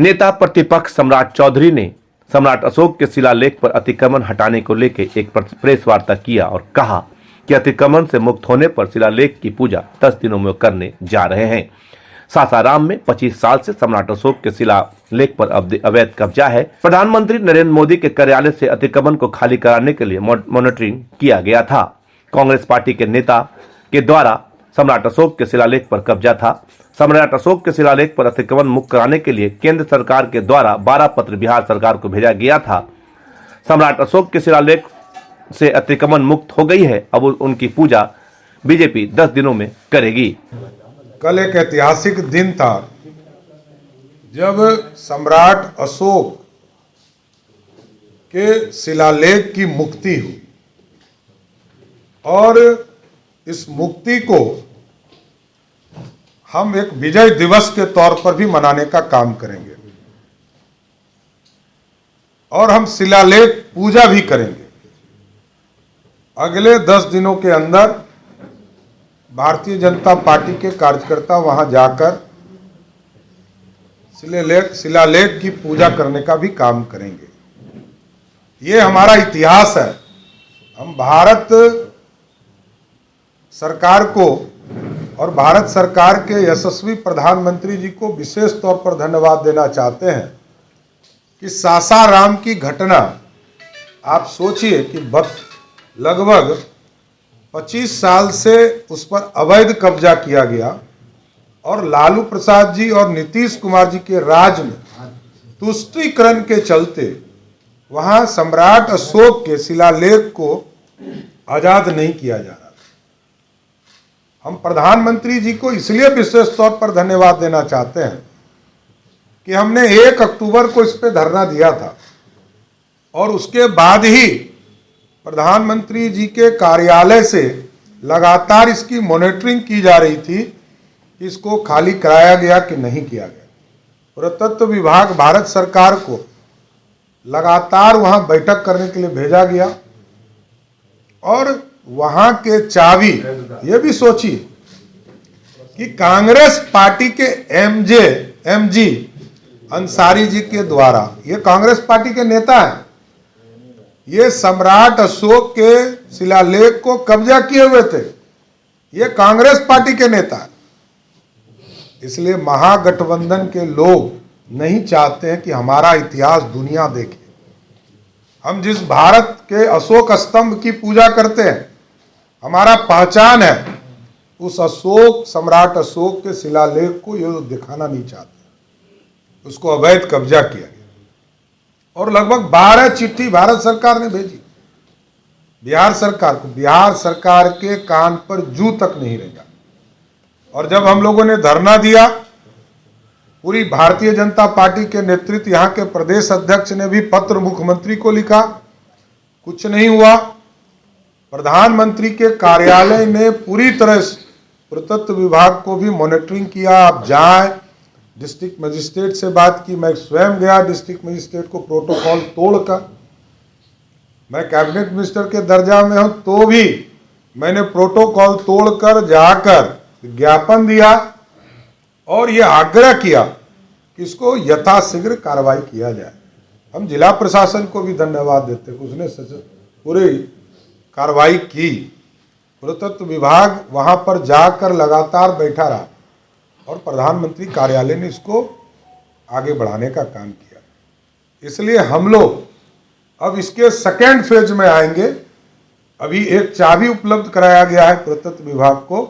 नेता प्रतिपक्ष सम्राट चौधरी ने सम्राट अशोक के शिलालेख पर अतिक्रमण हटाने को लेकर एक प्रेस वार्ता किया और कहा कि अतिक्रमण से मुक्त होने पर शिलालेख की पूजा 10 दिनों में करने जा रहे हैं। सासाराम में 25 साल से सम्राट अशोक के शिलालेख पर अवैध कब्जा है। प्रधानमंत्री नरेंद्र मोदी के कार्यालय से अतिक्रमण को खाली कराने के लिए मॉनिटरिंग किया गया था। कांग्रेस पार्टी के नेता के द्वारा सम्राट अशोक के शिलालेख पर कब्जा था। सम्राट अशोक के शिलालेख पर अतिक्रमण मुक्त कराने के लिए केंद्र सरकार के द्वारा 12 पत्र बिहार सरकार को भेजा गया था। सम्राट अशोक के शिलालेख से अतिक्रमण मुक्त हो गई है। अब उनकी पूजा बीजेपी 10 दिनों में करेगी। कल एक ऐतिहासिक दिन था जब सम्राट अशोक के शिलालेख की मुक्ति हुई और इस मुक्ति को हम एक विजय दिवस के तौर पर भी मनाने का काम करेंगे और हम शिलालेख पूजा भी करेंगे। अगले 10 दिनों के अंदर भारतीय जनता पार्टी के कार्यकर्ता वहां जाकर शिलालेख की पूजा करने का भी काम करेंगे। ये हमारा इतिहास है। हम भारत सरकार को और भारत सरकार के यशस्वी प्रधानमंत्री जी को विशेष तौर पर धन्यवाद देना चाहते हैं कि सासाराम की घटना, आप सोचिए कि लगभग 25 साल से उस पर अवैध कब्जा किया गया और लालू प्रसाद जी और नीतीश कुमार जी के राज में तुष्टीकरण के चलते वहां सम्राट अशोक के शिलालेख को आजाद नहीं किया जा रहा। हम प्रधानमंत्री जी को इसलिए विशेष तौर पर धन्यवाद देना चाहते हैं कि हमने 1 अक्टूबर को इस पे धरना दिया था और उसके बाद ही प्रधानमंत्री जी के कार्यालय से लगातार इसकी मॉनिटरिंग की जा रही थी कि इसको खाली कराया गया कि नहीं किया गया। पुरातत्व विभाग भारत सरकार को लगातार वहां बैठक करने के लिए भेजा गया और वहां के चाबी, ये भी सोचिए कि कांग्रेस पार्टी के एमजी अंसारी जी के द्वारा, ये कांग्रेस पार्टी के नेता हैं, ये सम्राट अशोक के शिलालेख को कब्जा किए हुए थे। ये कांग्रेस पार्टी के नेता हैं। इसलिए महागठबंधन के लोग नहीं चाहते हैं कि हमारा इतिहास दुनिया देखे। हम जिस भारत के अशोक स्तंभ की पूजा करते हैं, हमारा पहचान है, उस अशोक सम्राट अशोक के शिलालेख को ये दिखाना नहीं चाहते। उसको अवैध कब्जा किया गया और लगभग 12 चिट्ठी भारत सरकार ने भेजी बिहार सरकार को। बिहार सरकार के कान पर जू तक नहीं रहेगा। और जब हम लोगों ने धरना दिया, पूरी भारतीय जनता पार्टी के नेतृत्व, यहाँ के प्रदेश अध्यक्ष ने भी पत्र मुख्यमंत्री को लिखा, कुछ नहीं हुआ। प्रधानमंत्री के कार्यालय ने पूरी तरह पुरातत्व विभाग को भी मॉनिटरिंग किया। आप जाएं, डिस्ट्रिक्ट मजिस्ट्रेट से बात की, मैं स्वयं गया डिस्ट्रिक्ट मजिस्ट्रेट को प्रोटोकॉल तोड़कर। मैं कैबिनेट मिनिस्टर के दर्जा में हूं तो भी मैंने प्रोटोकॉल तोड़कर जाकर ज्ञापन दिया और यह आग्रह किया कि इसको यथाशीघ्र कार्रवाई किया जाए। हम जिला प्रशासन को भी धन्यवाद देते हैं, उसने पूरी कार्रवाई की। पुरातत्व विभाग वहां पर जाकर लगातार बैठा रहा और प्रधानमंत्री कार्यालय ने इसको आगे बढ़ाने का काम किया। इसलिए हम लोग अब इसके सेकेंड फेज में आएंगे। अभी एक चाबी उपलब्ध कराया गया है पुरातत्व विभाग को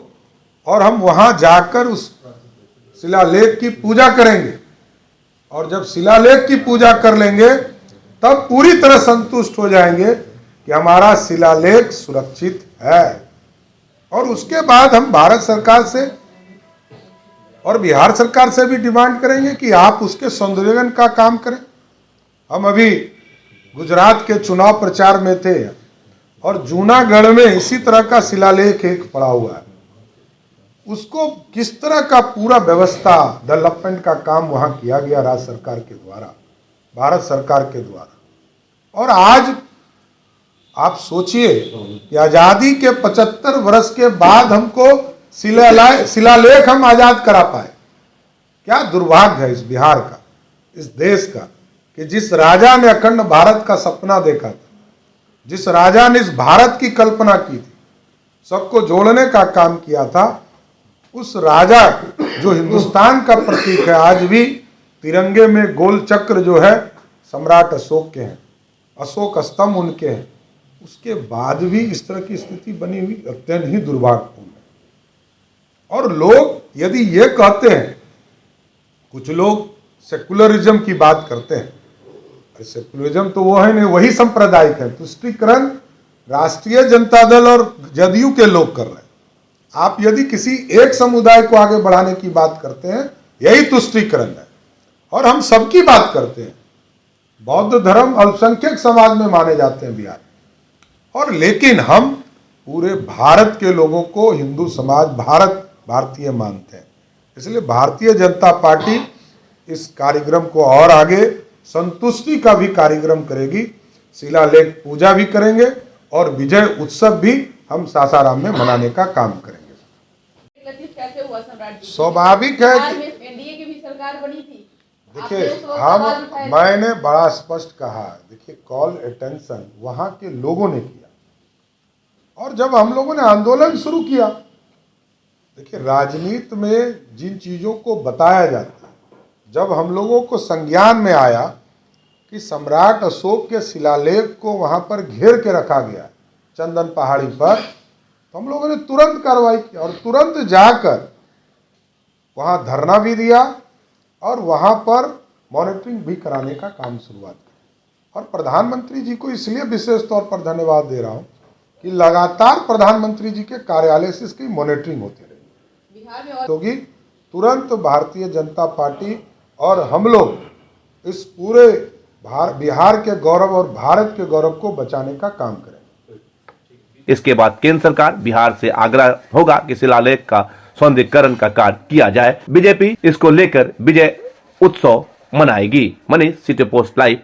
और हम वहां जाकर उस शिलालेख की पूजा करेंगे और जब शिलालेख की पूजा कर लेंगे तब पूरी तरह संतुष्ट हो जाएंगे कि हमारा शिलालेख सुरक्षित है। और उसके बाद हम भारत सरकार से और बिहार सरकार से भी डिमांड करेंगे कि आप उसके सौंदर्यीकरण का काम करें। हम अभी गुजरात के चुनाव प्रचार में थे और जूनागढ़ में इसी तरह का शिलालेख एक पड़ा हुआ है। उसको किस तरह का पूरा व्यवस्था डेवलपमेंट का काम वहां किया गया राज्य सरकार के द्वारा, भारत सरकार के द्वारा। और आज आप सोचिए कि आजादी के 75 वर्ष के बाद हमको शिलालेख हम आजाद करा पाए। क्या दुर्भाग्य है इस बिहार का। इस देश का कि जिस राजा ने अखंड भारत का सपना देखा था, जिस राजा ने इस भारत की कल्पना की थी, सबको जोड़ने का काम किया था, उस राजा जो हिंदुस्तान का प्रतीक है, आज भी तिरंगे में गोल चक्र जो है सम्राट अशोक के हैं, अशोक स्तंभ उनके हैं, उसके बाद भी इस तरह की स्थिति बनी हुई अत्यंत ही दुर्भाग्यपूर्ण है। और लोग यदि ये कहते हैं, कुछ लोग सेकुलरिज्म की बात करते हैं, सेकुलरिज्म तो वो है नहीं, वही सांप्रदायिक है। तुष्टीकरण राष्ट्रीय जनता दल और जदयू के लोग कर रहे हैं। आप यदि किसी एक समुदाय को आगे बढ़ाने की बात करते हैं, यही तुष्टीकरण है। और हम सबकी बात करते हैं। बौद्ध धर्म अल्पसंख्यक समाज में माने जाते हैं बिहार, और लेकिन हम पूरे भारत के लोगों को हिंदू समाज भारतीय मानते हैं। इसलिए भारतीय जनता पार्टी इस कार्यक्रम को और आगे संतुष्टि का भी कार्यक्रम करेगी, शिलालेख पूजा भी करेंगे और विजय उत्सव भी हम सासाराम में मनाने का काम करेंगे। कैसे हुआ सम्राट जी? स्वाभाविक है कि एनडीए की भी सरकार बनी थी। देखिए, मैंने बड़ा स्पष्ट कहा, देखिए कॉल अटेंशन वहां के लोगों ने किया, और जब हम लोगों ने आंदोलन शुरू किया, देखिए राजनीति में जिन चीजों को बताया जाता है, जब हम लोगों को संज्ञान में आया कि सम्राट अशोक के शिलालेख को वहां पर घेर के रखा गया चंदन पहाड़ी पर, तो हम लोगों ने तुरंत कार्रवाई की और तुरंत जाकर वहां धरना भी दिया और वहां पर मॉनिटरिंग भी कराने का काम शुरुआत की। और प्रधानमंत्री जी को इसलिए विशेष तौर पर धन्यवाद दे रहा हूं कि लगातार प्रधानमंत्री जी के कार्यालय से इसकी मॉनिटरिंग होती रही। बिहार में क्योंकि तुरंत भारतीय जनता पार्टी और हम लोग इस पूरे बिहार के गौरव और भारत के गौरव को बचाने का काम करें। इसके बाद केंद्र सरकार बिहार से आग्रह होगा कि शिलालेख का सौंदर्यीकरण का कार्य किया जाए। बीजेपी इसको लेकर विजय उत्सव मनाएगी। Manish, city post live.